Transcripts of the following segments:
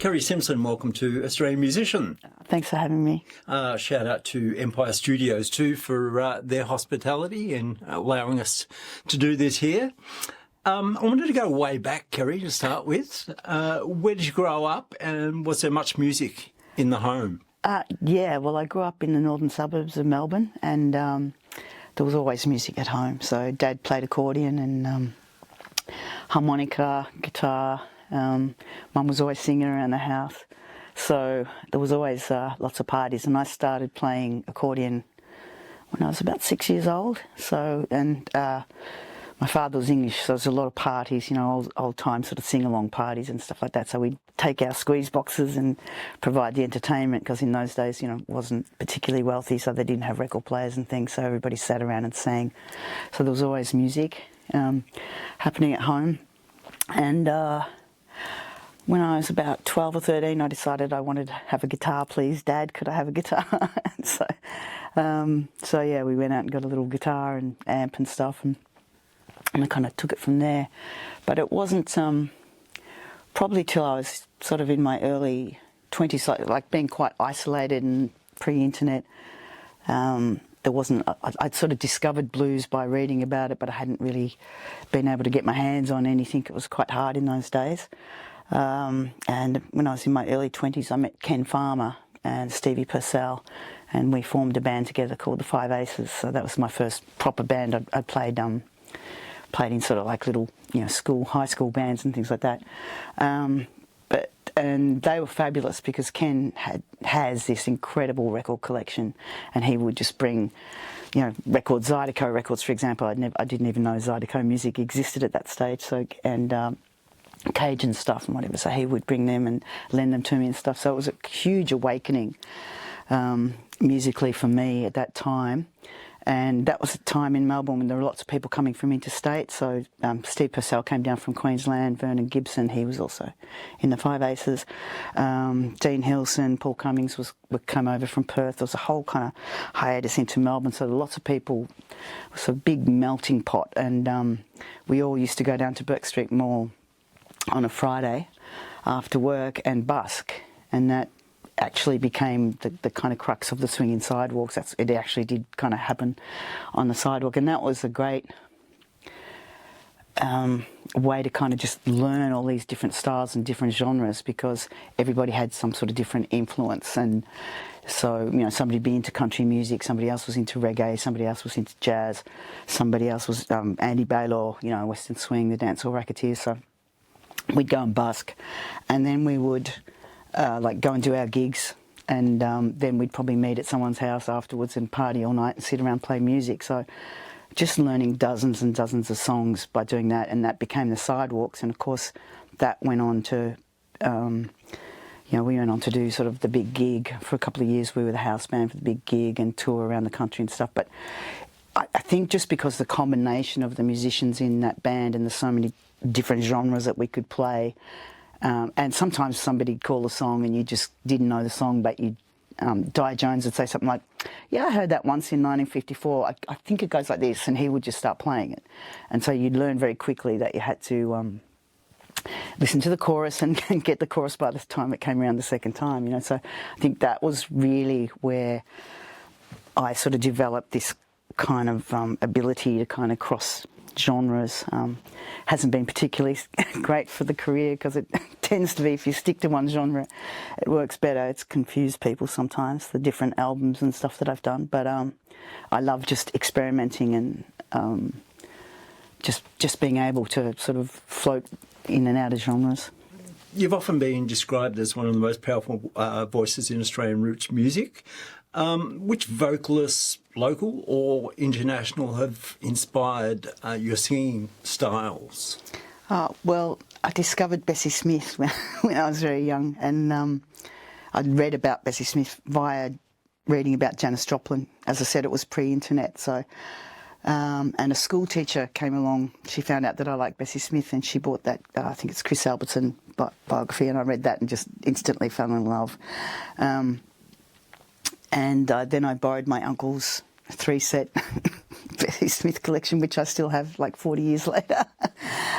Kerri Simpson, welcome to Australian Musician. Thanks for having me. Shout out to Empire Studios too for their hospitality and allowing us to do this here. I wanted to go way back, Kerri, to start with. Where did you grow up and was there much music in the home? Well, I grew up in the northern suburbs of Melbourne and there was always music at home. So Dad played accordion and harmonica, guitar. Mum was always singing around the house. So there was always lots of parties, and I started playing accordion when I was about 6 years old. So, and my father was English, so there was a lot of parties, you know, old time sort of sing-along parties and stuff like that. So we'd take our squeeze boxes and provide the entertainment, because in those days, you know, it wasn't particularly wealthy, so they didn't have record players and things, so everybody sat around and sang. So there was always music happening at home. And when I was about 12 or 13, I decided I wanted to have a guitar. Please, Dad, could I have a guitar? So yeah, we went out and got a little guitar and amp and stuff, and I kind of took it from there. But it wasn't probably till I was sort of in my early 20s, like being quite isolated and pre-internet. There wasn't. I'd sort of discovered blues by reading about it, but I hadn't really been able to get my hands on anything. It was quite hard in those days. And when I was in my early 20s, I met Ken Farmer and Stevie Purcell, and we formed a band together called the Five Aces. So that was my first proper band. I played in sort of like little, you know, high school bands and things like that. And they were fabulous because Ken has this incredible record collection, and he would just bring, you know, records, Zydeco records, for example. I didn't even know Zydeco music existed at that stage. So and Cajun stuff and whatever. So he would bring them and lend them to me and stuff. So it was a huge awakening musically for me at that time. And that was a time in Melbourne when there were lots of people coming from interstate. So Steve Purcell came down from Queensland, Vernon Gibson, he was also in the Five Aces. Dean Hilson, Paul Cummings would come over from Perth. There was a whole kind of hiatus into Melbourne. So lots of people, it was a big melting pot. And we all used to go down to Bourke Street Mall on a Friday after work and busk. And that actually became the kind of crux of the Swinging Sidewalks. It actually did kind of happen on the sidewalk, and that was a great way to kind of just learn all these different styles and different genres, because everybody had some sort of different influence. And so, you know, somebody'd be into country music, somebody else was into reggae, somebody else was into jazz, somebody else was Andy Baylor, you know, Western Swing, the Dancehall Racketeers. So we'd go and busk, and then we would like go and do our gigs, and then we'd probably meet at someone's house afterwards and party all night and sit around and play music. So just learning dozens and dozens of songs by doing that, and that became the Sidewalks. And of course that went on to, you know, we went on to do sort of the big gig for a couple of years. We were the house band for the big gig and tour around the country and stuff. But I think just because the combination of the musicians in that band and there's so many different genres that we could play, and sometimes somebody'd call a song and you just didn't know the song, but Di Jones would say something like, yeah, I heard that once in 1954, I think it goes like this, and he would just start playing it. And so you'd learn very quickly that you had to listen to the chorus and get the chorus by the time it came around the second time, you know. So I think that was really where I sort of developed this kind of ability to kind of cross genres. Hasn't been particularly great for the career, because it tends to be, if you stick to one genre, it works better. It's confused people sometimes, the different albums and stuff that I've done. But I love just experimenting and just being able to sort of float in and out of genres. You've often been described as one of the most powerful voices in Australian roots music. Which vocalists, local or international, have inspired your singing styles? Well, I discovered Bessie Smith when I was very young, and I'd read about Bessie Smith via reading about Janis Joplin. As I said, it was pre-internet, so and a school teacher came along. She found out that I liked Bessie Smith, and she bought that, I think it's Chris Albertson biography, and I read that and just instantly fell in love. And then I borrowed my uncle's 3-set Bessie Smith collection, which I still have like 40 years later.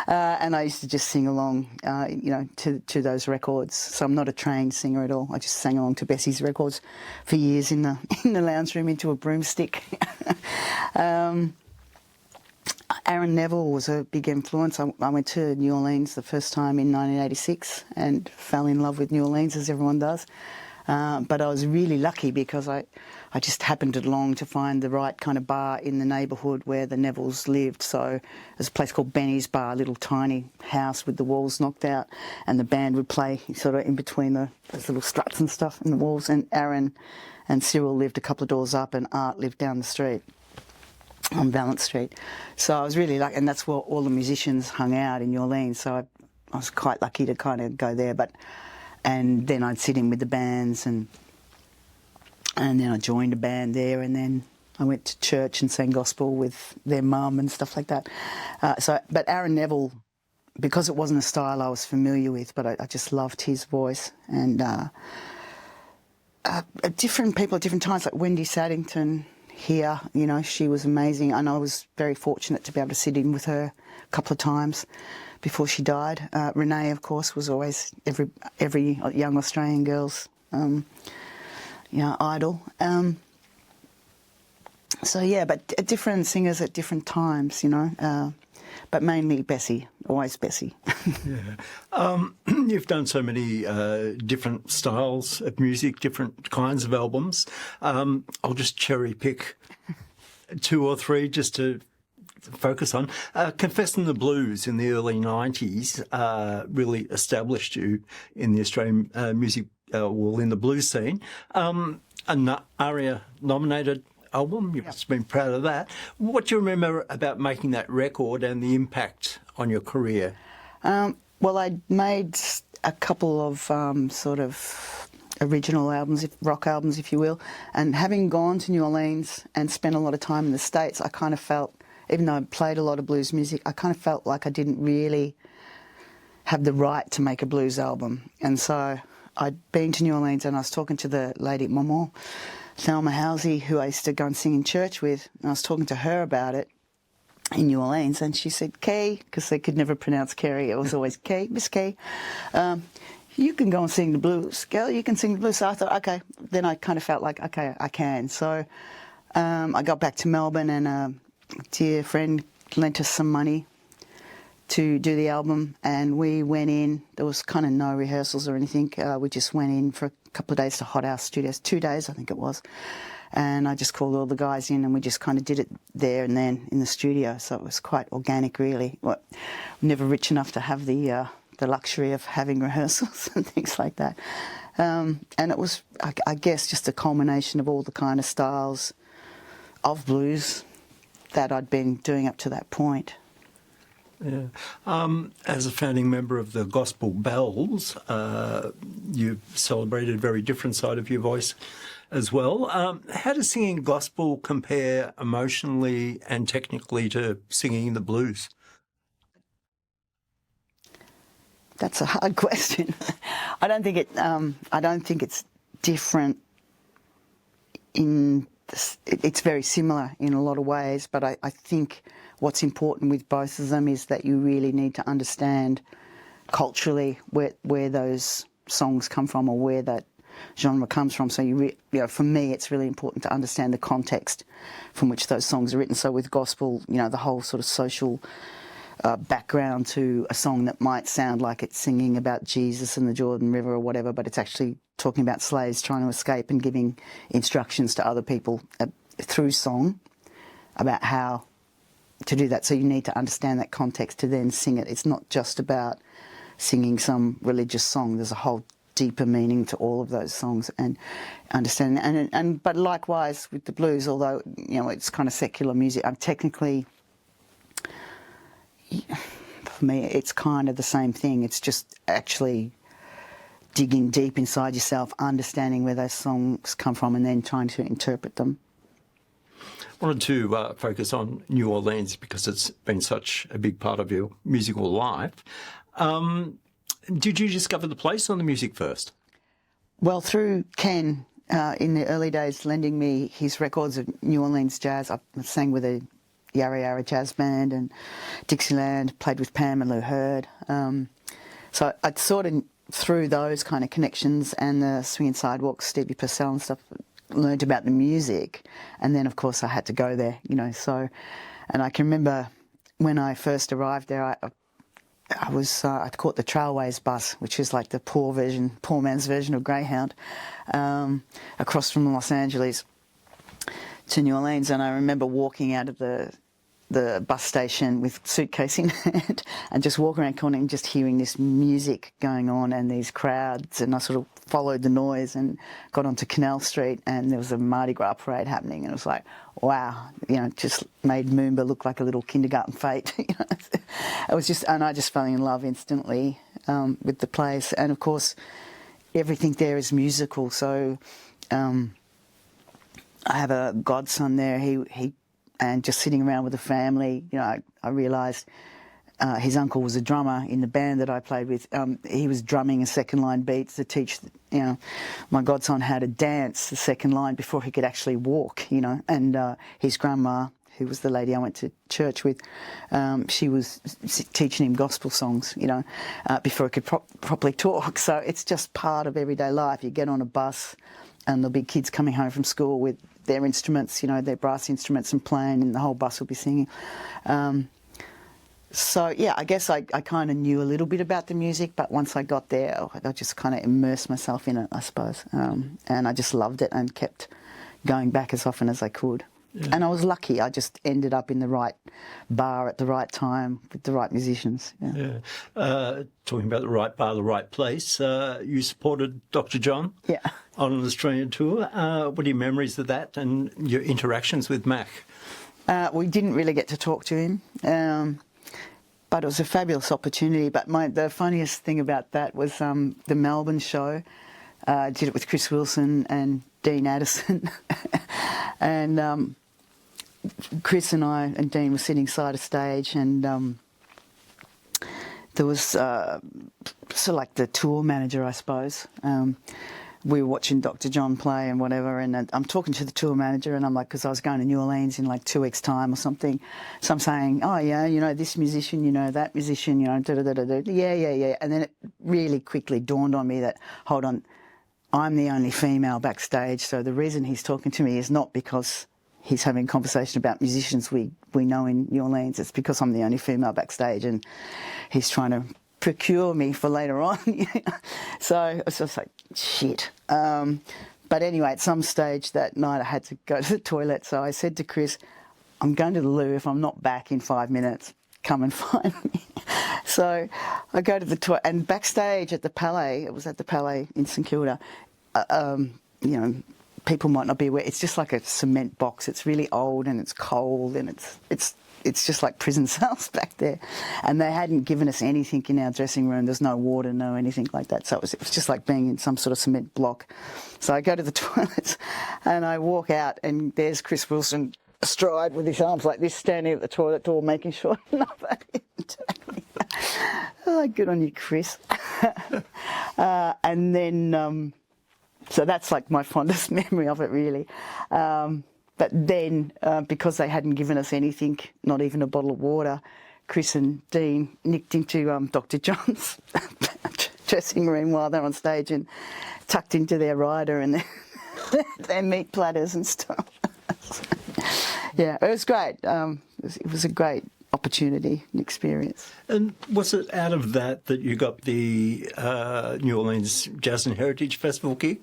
And I used to just sing along, to those records. So I'm not a trained singer at all. I just sang along to Bessie's records for years in the lounge room into a broomstick. Aaron Neville was a big influence. I went to New Orleans the first time in 1986 and fell in love with New Orleans, as everyone does. But I was really lucky because I just happened along to find the right kind of bar in the neighbourhood where the Nevilles lived. So there's a place called Benny's Bar, a little tiny house with the walls knocked out, and the band would play sort of in between those little struts and stuff in the walls. And Aaron and Cyril lived a couple of doors up, and Art lived down the street on Valence Street. So I was really lucky, and that's where all the musicians hung out in New Orleans. So I was quite lucky to kind of go there. And then I'd sit in with the bands, and then I joined a band there, and then I went to church and sang gospel with their mum and stuff like that. But Aaron Neville, because it wasn't a style I was familiar with, but I just loved his voice. And different people at different times, like Wendy Saddington here, she was amazing, and I was very fortunate to be able to sit in with her a couple of times before she died. Renee, of course, was always every young Australian girl's idol. But different singers at different times, but mainly Bessie, always Bessie. Yeah. You've done so many different styles of music, different kinds of albums. I'll just cherry pick 2 or 3 just to focus on. Confessing the Blues in the early 90s really established you in the Australian music, in the blues scene. An ARIA-nominated album, you must have been proud of that. What do you remember about making that record and the impact on your career? Well, I made a couple of sort of original albums, rock albums, if you will, and having gone to New Orleans and spent a lot of time in the States, I kind of felt, even though I played a lot of blues music, I kind of felt like I didn't really have the right to make a blues album. And so I'd been to New Orleans, and I was talking to the lady at Maman, Thelma Housey, who I used to go and sing in church with, and I was talking to her about it in New Orleans, and she said, Kay, because they could never pronounce Kerri, it was always Kay, Miss Kay, you can go and sing the blues, girl, you can sing the blues. So I thought, okay, then I kind of felt like, okay, I can. So I got back to Melbourne, and a dear friend lent us some money to do the album, and we went in. There was kind of no rehearsals or anything. We just went in for a couple of days to Hot House Studios, 2 days I think it was, and I just called all the guys in, and we just kind of did it there and then in the studio. So it was quite organic, really. Well, I'm never rich enough to have the luxury of having rehearsals and things like that. And it was, I guess, just a culmination of all the kind of styles of blues that I'd been doing up to that point. Yeah. As a founding member of the Gospel Bells, you've celebrated a very different side of your voice as well. How does singing gospel compare emotionally and technically to singing the blues? That's a hard question. I don't think it's different. It's very similar in a lot of ways, but I think what's important with both of them is that you really need to understand culturally where those songs come from, or where that genre comes from. So for me, it's really important to understand the context from which those songs are written. So with gospel, the whole sort of social background to a song that might sound like it's singing about Jesus and the Jordan River or whatever, but it's actually talking about slaves trying to escape and giving instructions to other people through song about how to do that. So you need to understand that context to then sing it. It's not just about singing some religious song. There's a whole deeper meaning to all of those songs, and understand. But likewise with the blues, although it's kind of secular music, I'm technically, for me, it's kind of the same thing. It's just actually digging deep inside yourself, understanding where those songs come from, and then trying to interpret them. I wanted to focus on New Orleans because it's been such a big part of your musical life. Did you discover the place or the music first? Well, through Ken, in the early days, lending me his records of New Orleans jazz. I sang with a Yarra Yarra Jazz Band and Dixieland, played with Pam and Lou Hurd. So I'd sort of, through those kind of connections and the Swinging Sidewalks, Stevie Purcell and stuff, learned about the music. And then, of course, I had to go there, you know. So, and I can remember when I first arrived there, I'd caught the Trailways bus, which is like the poor man's version of Greyhound, across from Los Angeles to New Orleans. And I remember walking out of the bus station with suitcase in hand and just walking around corner and just hearing this music going on and these crowds, and I sort of followed the noise and got onto Canal Street, and there was a Mardi Gras parade happening, and it was like, wow, you know, it just made Moomba look like a little kindergarten fete. You know? It was just, and I just fell in love instantly with the place. And of course everything there is musical, so I have a godson there. He and just sitting around with the family, you know, I realised his uncle was a drummer in the band that I played with. He was drumming a second line beats to teach, you know, my godson how to dance the second line before he could actually walk, you know. And his grandma, who was the lady I went to church with, she was teaching him gospel songs, you know, before he could properly talk. So it's just part of everyday life. You get on a bus and there'll be kids coming home from school with their instruments, you know, their brass instruments, and playing, and the whole bus will be singing. So, yeah, I guess I kind of knew a little bit about the music, but once I got there, I just kind of immersed myself in it, I suppose. And I just loved it and kept going back as often as I could. Yeah. And I was lucky. I just ended up in the right bar at the right time with the right musicians. Yeah. Talking about the right bar, the right place, you supported Dr. John on an Australian tour. What are your memories of that and your interactions with Mac? We didn't really get to talk to him, but it was a fabulous opportunity. But the funniest thing about that was the Melbourne show. I did it with Chris Wilson and Dean Addison. And Chris and I and Dean were sitting side of stage, and there was sort of like the tour manager, I suppose. We were watching Dr. John play and whatever, and I'm talking to the tour manager, and I'm like, because I was going to New Orleans in like 2 weeks' time or something. So I'm saying, oh yeah, you know, this musician, you know, that musician, you know, yeah. And then it really quickly dawned on me that, hold on, I'm the only female backstage, so the reason he's talking to me is not because he's having a conversation about musicians we know in New Orleans. It's because I'm the only female backstage, and he's trying to procure me for later on. So it's just like, shit. But anyway, at some stage that night I had to go to the toilet, so I said to Chris, I'm going to the loo. If I'm not back in 5 minutes, come and find me. So I go to the toilet, and backstage at the Palais, it was at the Palais in St Kilda, you know, people might not be aware, it's just like a cement box. It's really old and it's cold, and it's just like prison cells back there. And they hadn't given us anything in our dressing room. There's no water, no anything like that. So it was just like being in some sort of cement block. So I go to the toilets and I walk out, and there's Chris Wilson astride with his arms like this, standing at the toilet door, making sure nobody attacked me. Oh, good on you, Chris. And then, so that's like my fondest memory of it, really. But then, because they hadn't given us anything, not even a bottle of water, Chris and Dean nicked into Dr. John's dressing room while they're on stage and tucked into their rider and their meat platters and stuff. Yeah, it was great. It was a great opportunity and experience. And was it out of that you got the New Orleans Jazz and Heritage Festival gig?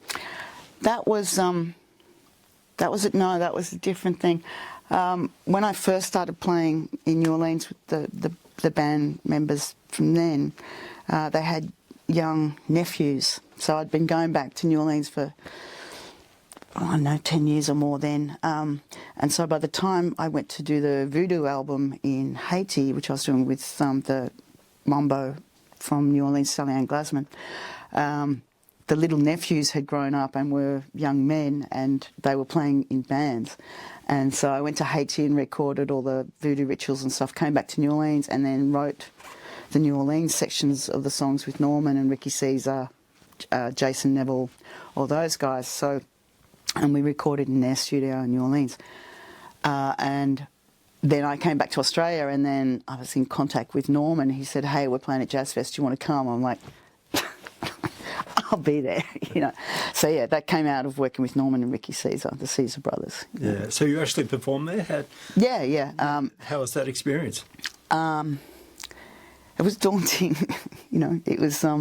That was it. No, that was a different thing. When I first started playing in New Orleans with the band members from then, they had young nephews. So I'd been going back to New Orleans for, I don't know, 10 years or more then. And so by the time I went to do the Vodou album in Haiti, which I was doing with the Mambo from New Orleans, Sally Ann Glasman, the little nephews had grown up and were young men, and they were playing in bands. And so I went to Haiti and recorded all the voodoo rituals and stuff, came back to New Orleans and then wrote the New Orleans sections of the songs with Norman and Ricky Caesar, Jason Neville, all those guys. So, and we recorded in their studio in New Orleans. And then I came back to Australia, and then I was in contact with Norman. He said, "Hey, we're playing at Jazz Fest. Do you want to come?" I'm like, "I'll be there," you know. So yeah, that came out of working with Norman and Ricky Caesar, the Caesar brothers. Yeah. So you actually performed there? Yeah. How was that experience? It was daunting, you know. It was, I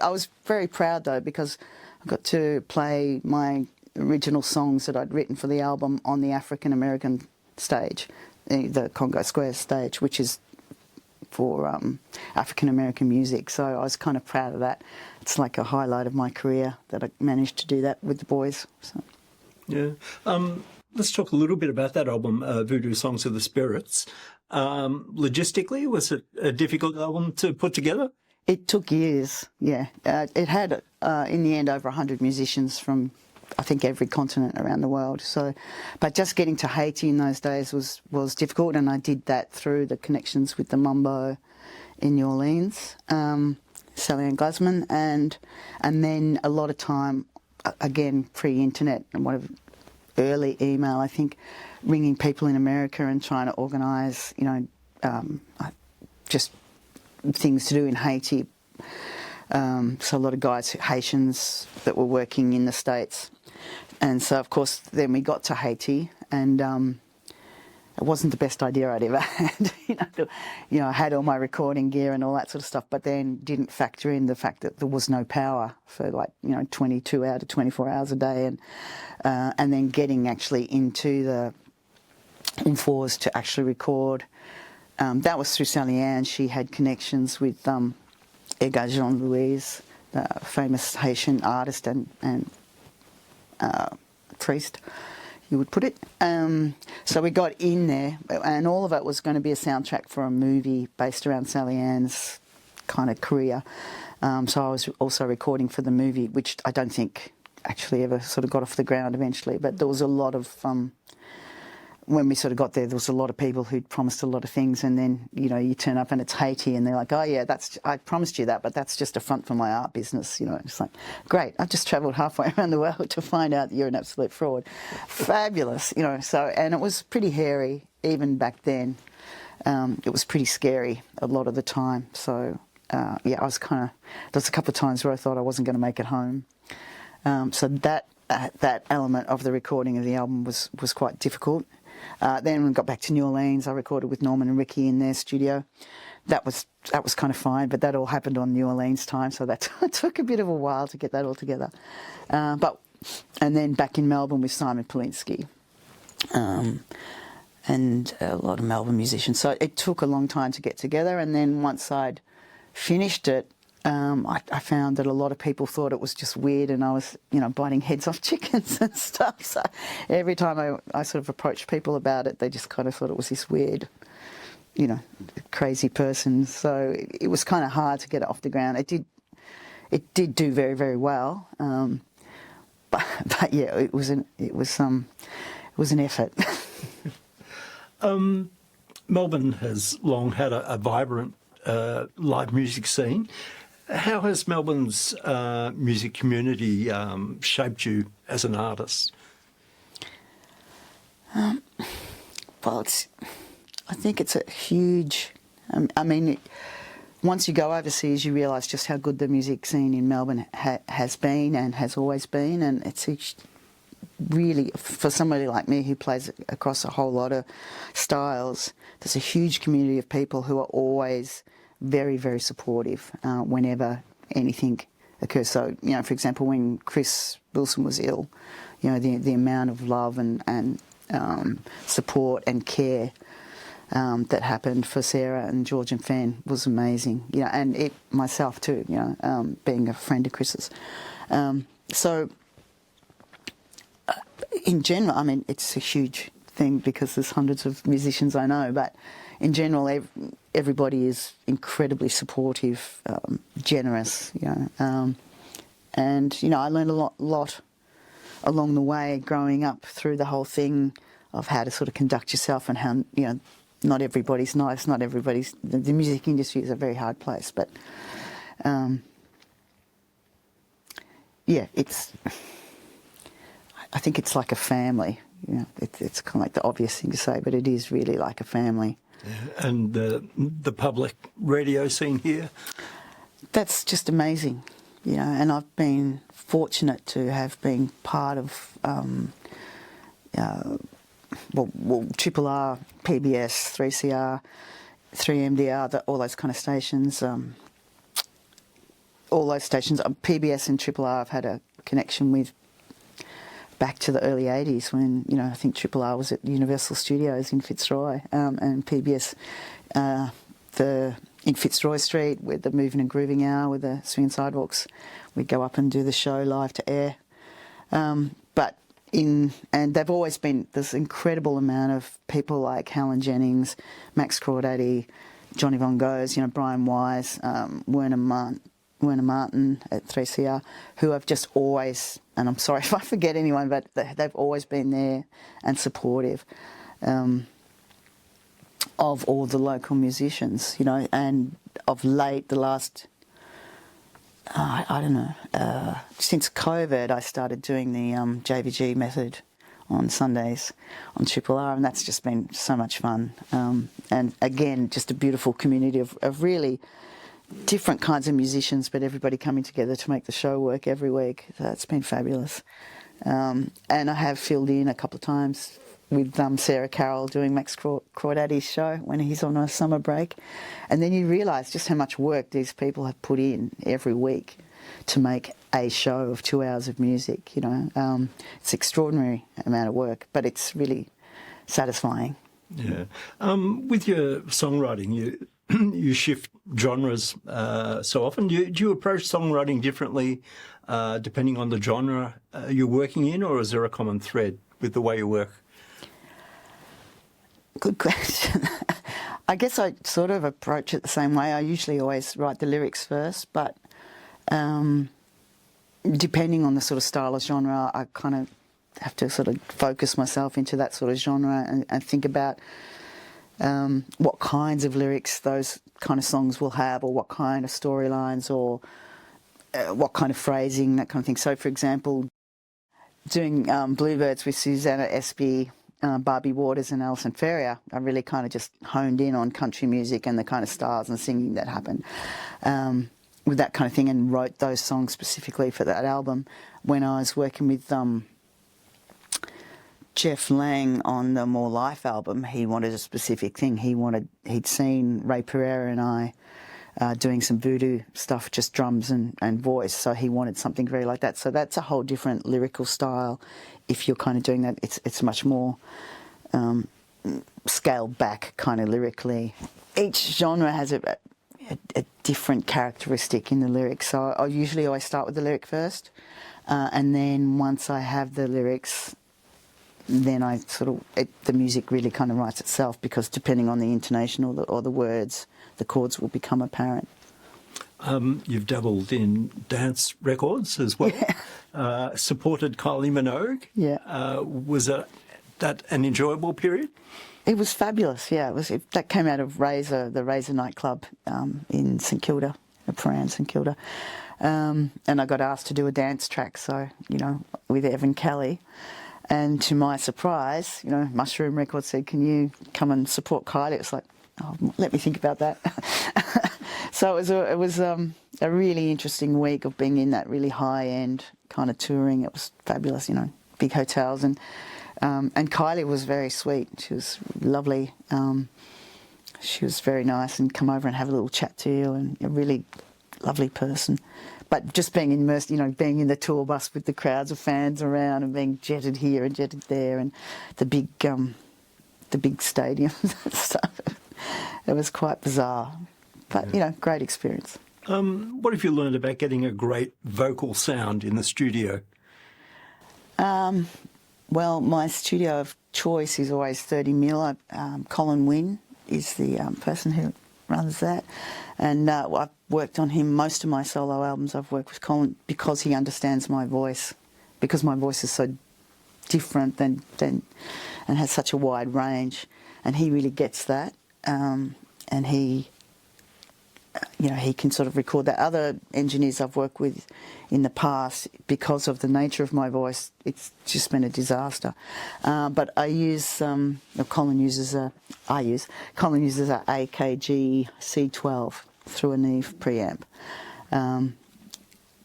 was very proud though, because I got to play my original songs that I'd written for the album on the African American stage, the Congo Square stage, which is for African American music. So I was kind of proud of that. It's like a highlight of my career that I managed to do that with the boys. So. Yeah. Let's talk a little bit about that album, Vodou Songs of the Spirits. Logistically, was it a difficult album to put together? It took years, yeah. It had, in the end, over 100 musicians from, I think, every continent around the world. So, but just getting to Haiti in those days was difficult, and I did that through the connections with the Mambo in New Orleans, Sally Ann Glasman, and then a lot of time, again, pre-internet and whatever, early email, I think, ringing people in America and trying to organise, you know, just things to do in Haiti. So a lot of guys, Haitians, that were working in the States. And so, of course, then we got to Haiti, and it wasn't the best idea I'd ever had. I had all my recording gear and all that sort of stuff, but then didn't factor in the fact that there was no power for 22 hours to 24 hours a day, and then getting actually into the Fours to actually record. That was through Sally Ann. She had connections with Edgar Jean-Louis, the famous Haitian artist and priest, you would put it. So we got in there, and all of it was going to be a soundtrack for a movie based around Sally Ann's kind of career. So I was also recording for the movie, which I don't think actually ever sort of got off the ground eventually, but there was a lot of... when we sort of got there was a lot of people who'd promised a lot of things, and then, you turn up and it's Haiti and they're like, "Oh yeah, I promised you that, but that's just a front for my art business." It's like, great, I've just travelled halfway around the world to find out that you're an absolute fraud. Fabulous, so, and it was pretty hairy even back then. It was pretty scary a lot of the time. So, yeah, I was there's a couple of times where I thought I wasn't going to make it home. So that element of the recording of the album was quite difficult. Then when we got back to New Orleans, I recorded with Norman and Ricky in their studio. That was kind of fine, but that all happened on New Orleans time, so that took a bit of a while to get that all together. And then back in Melbourne with Simon Polinsky, and a lot of Melbourne musicians. So it took a long time to get together, and then once I'd finished it, I found that a lot of people thought it was just weird, and I was, biting heads off chickens and stuff. So every time I sort of approached people about it, they just kind of thought it was this weird, crazy person. So it was kind of hard to get it off the ground. It did do very, very well, but yeah, it was an effort. Melbourne has long had a vibrant live music scene. How has Melbourne's music community shaped you as an artist? Well, I think it's a huge... once you go overseas, you realise just how good the music scene in Melbourne has been and has always been, and it's really, for somebody like me who plays across a whole lot of styles, there's a huge community of people who are always very, very supportive whenever anything occurs. So, for example, when Chris Wilson was ill, the amount of love and support and care that happened for Sarah and George and Fan was amazing. And myself too, being a friend of Chris's. So, in general, it's a huge thing because there's hundreds of musicians I know, but in general, everybody is incredibly supportive, generous, and I learned a lot along the way growing up through the whole thing of how to sort of conduct yourself and how, not everybody's nice, not everybody's... The music industry is a very hard place, but yeah, I think it's like a family, You know, it's kind of like the obvious thing to say, but it is really like a family. Yeah. And the public radio scene here? That's just amazing, you know, and I've been fortunate to have been part of, Triple R, PBS, 3CR, 3MDR, all those kind of stations. All those stations, PBS and Triple R, I've had a connection with back to the early 80s when, you know, I think Triple R was at Universal Studios in Fitzroy, and PBS in Fitzroy Street with the Moving and Grooving Hour with the Swinging Sidewalks. We'd go up and do the show live to air. And they've always been this incredible amount of people like Helen Jennings, Max Crawdaddy, Johnny Von Goes, you know, Brian Wise, Werner Martin at 3CR, who have just always, and I'm sorry if I forget anyone, but they've always been there and supportive of all the local musicians, you know, and of late, the last, since COVID, I started doing the JVG method on Sundays on Triple R, and that's just been so much fun. And again, just a beautiful community of really different kinds of musicians, but everybody coming together to make the show work every week. So it's been fabulous. And I have filled in a couple of times with Sarah Carroll doing Max Crawdaddy's show when he's on a summer break. And then you realise just how much work these people have put in every week to make a show of 2 hours of music, you know. It's an extraordinary amount of work, but it's really satisfying. Yeah. With your songwriting, you shift genres so often. Do you approach songwriting differently depending on the genre you're working in, or is there a common thread with the way you work? Good question. I guess I sort of approach it the same way. I usually always write the lyrics first, but depending on the sort of style of genre, I kind of have to sort of focus myself into that sort of genre and think about what kinds of lyrics those kind of songs will have, or what kind of storylines, or what kind of phrasing, that kind of thing. So, for example, doing Bluebirds with Susanna Espy, Barbie Waters and Alison Ferrier, I really kind of just honed in on country music and the kind of styles and singing that happened with that kind of thing, and wrote those songs specifically for that album. When I was working with Jeff Lang on the More Life album, he wanted a specific thing. He'd seen Ray Pereira and I doing some voodoo stuff, just drums and voice, so he wanted something very like that. So that's a whole different lyrical style. If you're kind of doing that, it's much more scaled back kind of lyrically. Each genre has a different characteristic in the lyrics, so I usually always start with the lyric first, and then once I have the lyrics, then I the music really kind of writes itself, because depending on the intonation or the words, the chords will become apparent. You've dabbled in dance records as well. Yeah. Supported Kylie Minogue. Yeah. Was that an enjoyable period? It was fabulous. Yeah, that came out of the Razor nightclub in St Kilda, Prahran, St Kilda, and I got asked to do a dance track. So with Evan Kelly. And to my surprise, Mushroom Records said, "Can you come and support Kylie?" It was like, "Oh, let me think about that." So it was a really interesting week of being in that really high end kind of touring. It was fabulous, big hotels, and Kylie was very sweet. She was lovely. She was very nice, and come over and have a little chat to you, and a really lovely person. But just being immersed, being in the tour bus with the crowds of fans around, and being jetted here and jetted there, and the big stadiums and stuff. It was quite bizarre, but great experience. What have you learned about getting a great vocal sound in the studio? Well, my studio of choice is always 30 mil. Colin Wynne is the person who runs that, and I've worked on him. Most of my solo albums I've worked with Colin, because he understands my voice, because my voice is so different than and has such a wide range, and he really gets that, and he he can sort of record that. Other engineers I've worked with in the past, because of the nature of my voice, it's just been a disaster. But I use, Colin uses a AKG C12 through a Neve preamp.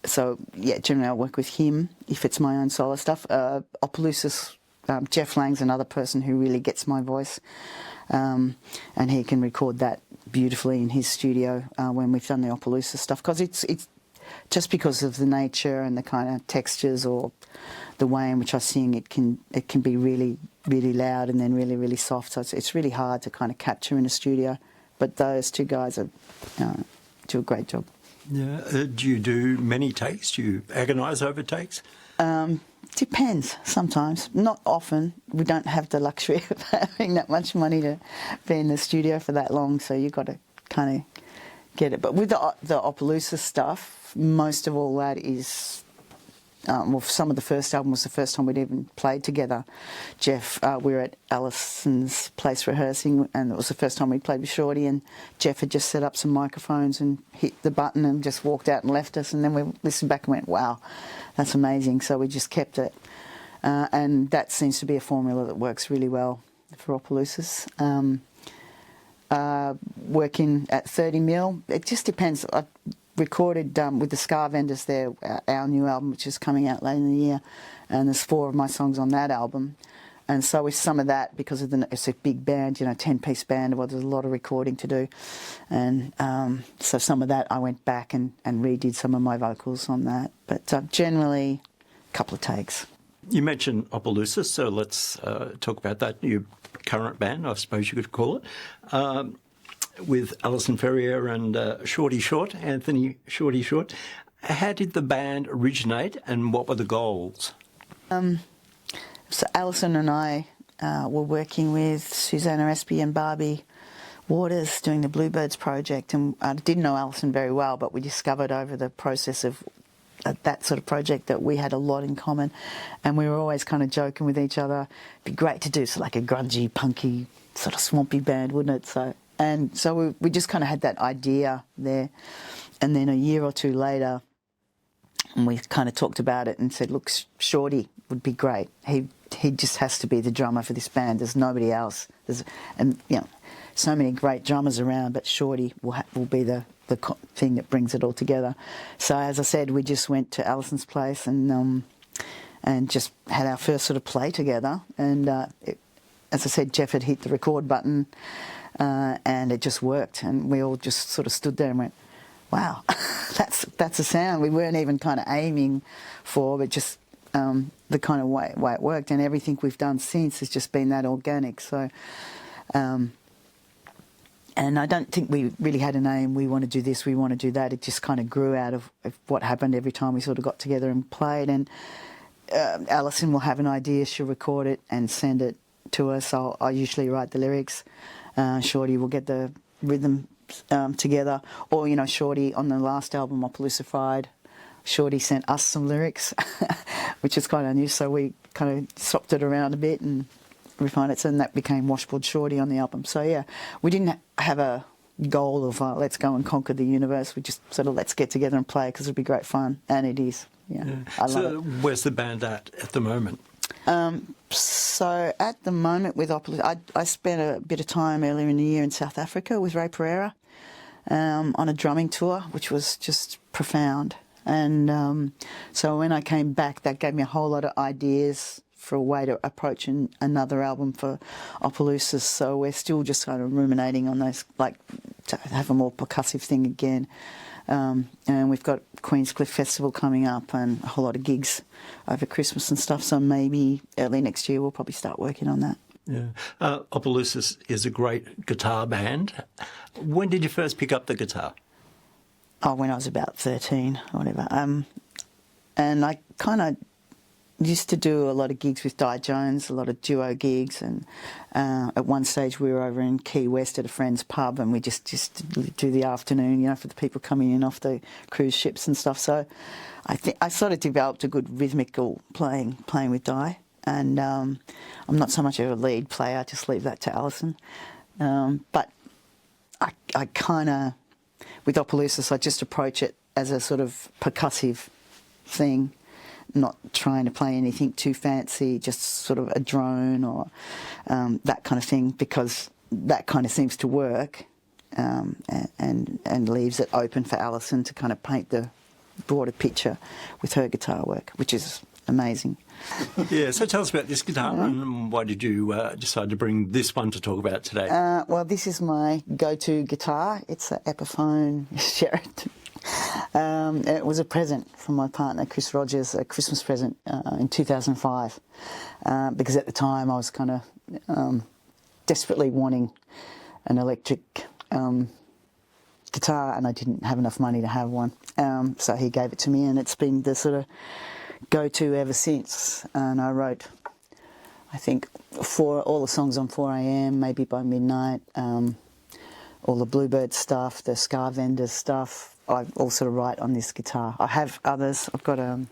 So yeah, generally I work with him if it's my own solo stuff. Opalousas, Jeff Lang's another person who really gets my voice, and he can record that beautifully in his studio when we've done the Opalousas stuff, because it's just because of the nature and the kind of textures or the way in which I sing, it can be really, really loud and then really, really soft. So it's really hard to kind of capture in a studio. But those two guys do a great job. Yeah. Do you do many takes? Do you agonise over takes? Depends. Sometimes, not often. We don't have the luxury of having that much money to be in the studio for that long, so you've got to kind of get it. But with the Opalousas stuff, most of all that is, some of the first album was the first time we'd even played together. Jeff, we were at Alison's place rehearsing, and it was the first time we played with Shorty, and Jeff had just set up some microphones and hit the button and just walked out and left us, and then we listened back and went, wow, that's amazing. So we just kept it. And that seems to be a formula that works really well for Opalousas. Working at 30 mil, it just depends. I recorded with the Scar Vendors there, our new album, which is coming out later in the year, and there's 4 of my songs on that album. And so with some of that, because of it's a big band, 10-piece band, well, there's a lot of recording to do. And so some of that I went back and redid some of my vocals on that. But generally, a couple of takes. You mentioned Opalousas, so let's talk about that. Your current band, I suppose you could call it, with Alison Ferrier and Shorty Short, Anthony Shorty Short. How did the band originate, and what were the goals? So Alison and I were working with Susanna Espy and Barbie Waters doing the Bluebirds project, and I didn't know Alison very well, but we discovered over the process of that sort of project that we had a lot in common, and we were always kind of joking with each other. It'd be great to do like a grungy, punky, sort of swampy band, wouldn't it? So we just kind of had that idea there, and then a year or two later, we kind of talked about it and said, look, Shorty would be great. He just has to be the drummer for this band. There's nobody else. And so many great drummers around, but Shorty will be the thing that brings it all together. So as I said, we just went to Alison's place and just had our first sort of play together. And as I said, Jeff had hit the record button, and it just worked. And we all just sort of stood there and went, wow, that's a sound we weren't even kind of aiming for, but just the kind of way it worked. And everything we've done since has just been that organic. So, and I don't think we really had an aim, we want to do this, we want to do that. It just kind of grew out of what happened every time we sort of got together and played. And Alison will have an idea, she'll record it and send it to us. I usually write the lyrics. Shorty will get the rhythm together. Or, Shorty on the last album, Opalousas, Shorty sent us some lyrics, which is kind of new, so we kind of swapped it around a bit and refined it, and that became Washboard Shorty on the album. So yeah, we didn't have a goal of let's go and conquer the universe. We just sort of let's get together and play because it'd be great fun, and it is. Yeah. I love it. Where's the band at the moment? So at the moment with Opalousas, I spent a bit of time earlier in the year in South Africa with Ray Pereira on a drumming tour, which was just profound. And so when I came back, that gave me a whole lot of ideas for a way to approach another album for Opalousas. So we're still just kind of ruminating on those, like to have a more percussive thing again. And we've got Queenscliff Festival coming up and a whole lot of gigs over Christmas and stuff. So maybe early next year we'll probably start working on that. Yeah. Opalousas is a great guitar band. When did you first pick up the guitar? Oh, when I was about 13 or whatever. And I kind of used to do a lot of gigs with Di Jones, a lot of duo gigs, and at one stage we were over in Key West at a friend's pub, and we just do the afternoon, for the people coming in off the cruise ships and stuff. So I think I sort of developed a good rhythmical playing with Di, and I'm not so much of a lead player, I just leave that to Alison. But I kind of, with Opalousas, I just approach it as a sort of percussive thing, not trying to play anything too fancy, just sort of a drone or that kind of thing, because that kind of seems to work, and leaves it open for Alison to kind of paint the broader picture with her guitar work, which is amazing. Yeah, so tell us about this guitar and why did you decide to bring this one to talk about today? Well, this is my go-to guitar. It's an Epiphone Sheraton. It was a present from my partner, Chris Rogers, a Christmas present in 2005, because at the time I was kind of desperately wanting an electric guitar, and I didn't have enough money to have one. So he gave it to me, and it's been the sort of go-to ever since. And I wrote, I think, all the songs on 4am, maybe by midnight, all the Bluebird stuff, the Scar Vendors stuff, I all sort of write on this guitar. I have others. I've got a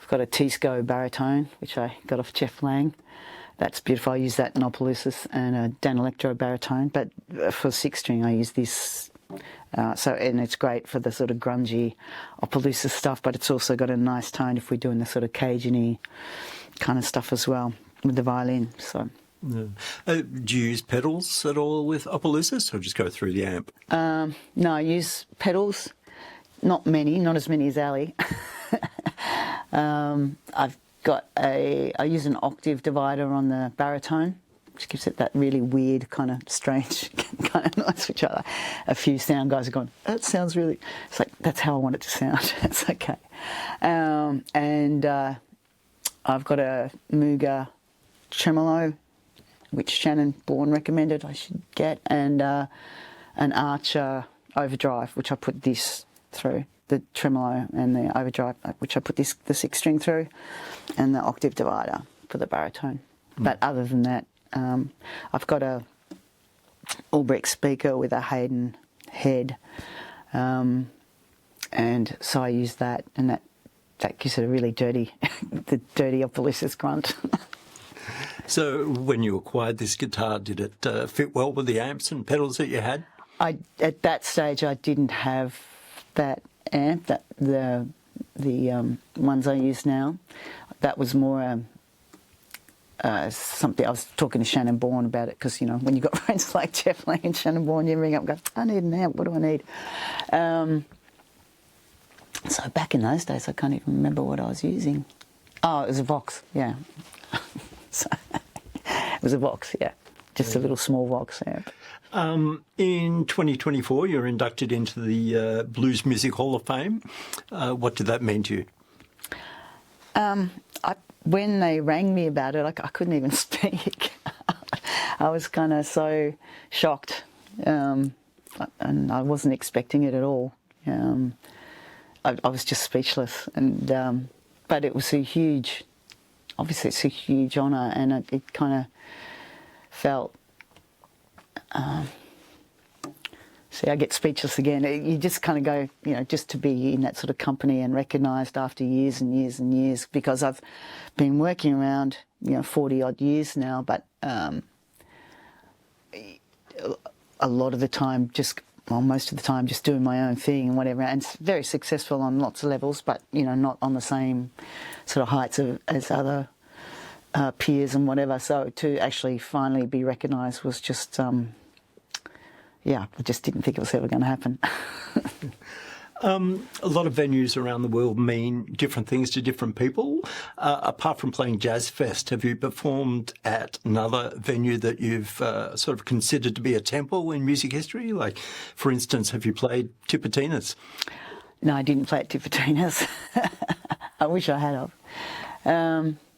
Tisco baritone, which I got off Jeff Lang. That's beautiful. I use that in Opalousas, and a Dan Electro baritone. But for 6-string, I use this. And it's great for the sort of grungy Opalousas stuff, but it's also got a nice tone if we're doing the sort of Cajun-y kind of stuff as well with the violin. So. Yeah. Do you use pedals at all with Opalousas, or just go through the amp? No, I use pedals. Not many, not as many as Ali. I use an octave divider on the baritone, which gives it that really weird kind of strange kind of noise, which a few sound guys have gone, that sounds really, it's like, that's how I want it to sound. It's okay. And I've got a Muga tremolo, which Shannon Bourne recommended I should get, and an Archer overdrive, which I put this through, the tremolo and the overdrive, which I put the 6-string through, and the octave divider for the baritone. But other than that, I've got a Albrecht speaker with a Hayden head, and so I use that, and that gives it a really dirty, the dirty Opalousas grunt. So when you acquired this guitar, did it fit well with the amps and pedals that you had? At that stage, I didn't have that amp, the ones I use now. That was more something. I was talking to Shannon Bourne about it, because, you know, when you've got friends like Jeff Lang and Shannon Bourne, you ring up and go, I need an amp, what do I need? So back in those days, I can't even remember what I was using. Oh, it was a Vox, yeah. So, it was a Vox, yeah. Just a little small Vox amp. In 2024, you're inducted into the Blues Music Hall of Fame. What did that mean to you? When they rang me about it, I couldn't even speak. I was kind of so shocked, and I wasn't expecting it at all. I was just speechless, and but it was obviously it's a huge honour, and it kind of felt. See, I get speechless again. You just kind of go, you know, just to be in that sort of company and recognised after years and years and years, because I've been working around, 40-odd years now, but a lot of the time most of the time just doing my own thing and whatever, and it's very successful on lots of levels, but, not on the same sort of heights as other peers and whatever. So to actually finally be recognised was just... I just didn't think it was ever going to happen. A lot of venues around the world mean different things to different people. Apart from playing Jazz Fest, have you performed at another venue that you've sort of considered to be a temple in music history? Like, for instance, have you played Tipitina's? No, I didn't play at Tipitina's. I wish I had of.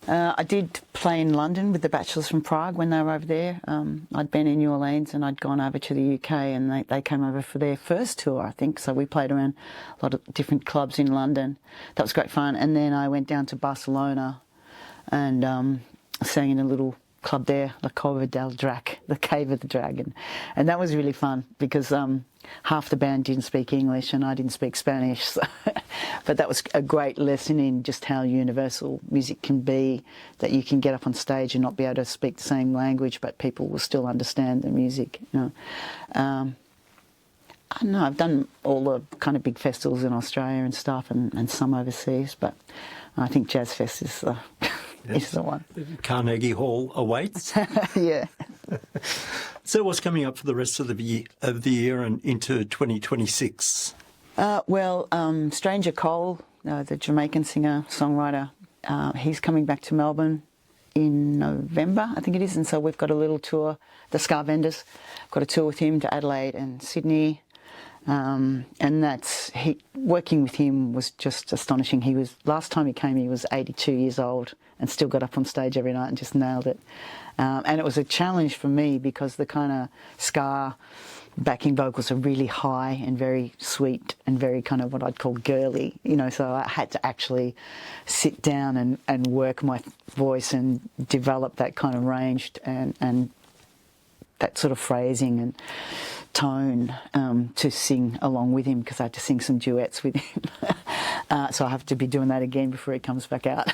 I did play in London with the Bachelors from Prague when they were over there. I'd been in New Orleans and I'd gone over to the UK, and they came over for their first tour, I think. So we played around a lot of different clubs in London. That was great fun. And then I went down to Barcelona and sang in a little club there, La Cova del Drac, the Cave of the Dragon. And that was really fun because half the band didn't speak English and I didn't speak Spanish. So but that was a great lesson in just how universal music can be, that you can get up on stage and not be able to speak the same language, but people will still understand the music. I don't know, I've done all the kind of big festivals in Australia and stuff, and some overseas, but I think Jazz Fest is the, is the one. Carnegie Hall awaits. Yeah. So what's coming up for the rest of the year and into 2026? Stranger Cole, the Jamaican singer, songwriter, he's coming back to Melbourne in November, I think it is, and so we've got a little tour, the Scar Vendors, got a tour with him to Adelaide and Sydney, and working with him was just astonishing. Last time he came, he was 82 years old and still got up on stage every night and just nailed it. And it was a challenge for me because the kind of Scar backing vocals are really high and very sweet and very kind of what I'd call girly, so I had to actually sit down and work my voice and develop that kind of range and that sort of phrasing and tone to sing along with him, because I had to sing some duets with him. So I have to be doing that again before he comes back out.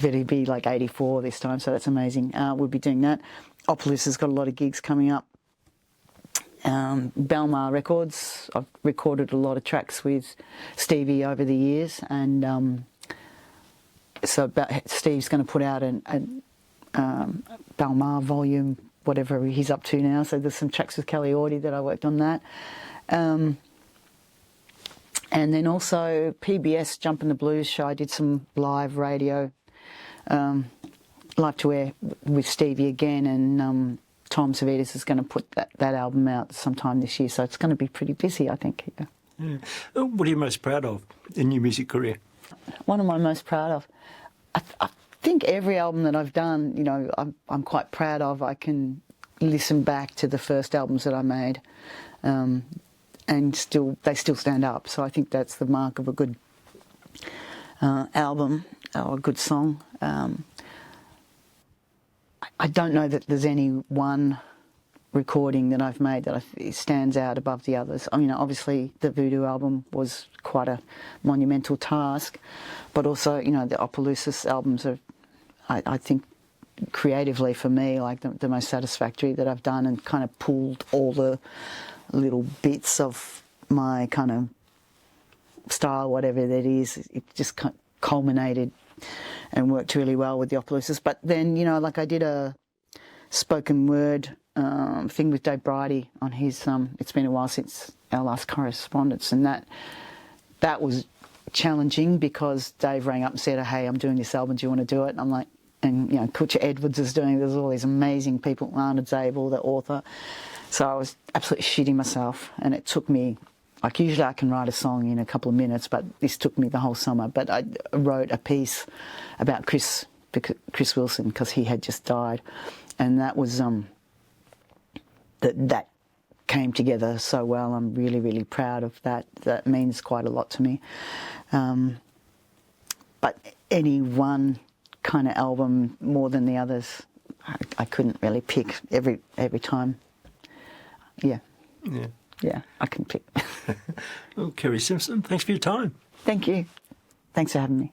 But he'll be like 84 this time, so that's amazing. We'll be doing that. Opalousas has got a lot of gigs coming up. Belmar Records, I've recorded a lot of tracks with Stevie over the years, and so Steve's going to put out an Belmar volume, whatever he's up to now. So there's some tracks with Kelly Audie that I worked on that. And then also PBS Jump in the Blues show, I did some live radio, live to air with Stevie again, and Tom Savitas is going to put that album out sometime this year, so it's going to be pretty busy, I think. Yeah. What are you most proud of in your music career? What am I most proud of? I think every album that I've done, I'm quite proud of. I can listen back to the first albums that I made, and they still stand up. So I think that's the mark of a good album or a good song. I don't know that there's any one recording that I've made that stands out above the others. I mean, obviously the Vodou album was quite a monumental task, but also, the Opalousas albums are, I think, creatively for me, like the most satisfactory that I've done, and kind of pulled all the little bits of my kind of style, whatever that is. It just culminated and worked really well with the Opalousas. But then, like I did a spoken word thing with Dave Bridie on his It's Been a While Since Our Last Correspondence, and that was challenging because Dave rang up and said, hey, I'm doing this album, do you want to do it? And I'm like, and Kutcha Edwards is doing it, there's all these amazing people, Lana Zabel, the author. So I was absolutely shitting myself, and it took me, like usually I can write a song in a couple of minutes, but this took me the whole summer. But I wrote a piece about Chris Wilson, because he had just died, and that was that came together so well. I'm really, really proud of that. That means quite a lot to me. But any one kind of album more than the others, I couldn't really pick every time. Yeah, I can pick. Well, Kerri Simpson, thanks for your time. Thank you. Thanks for having me.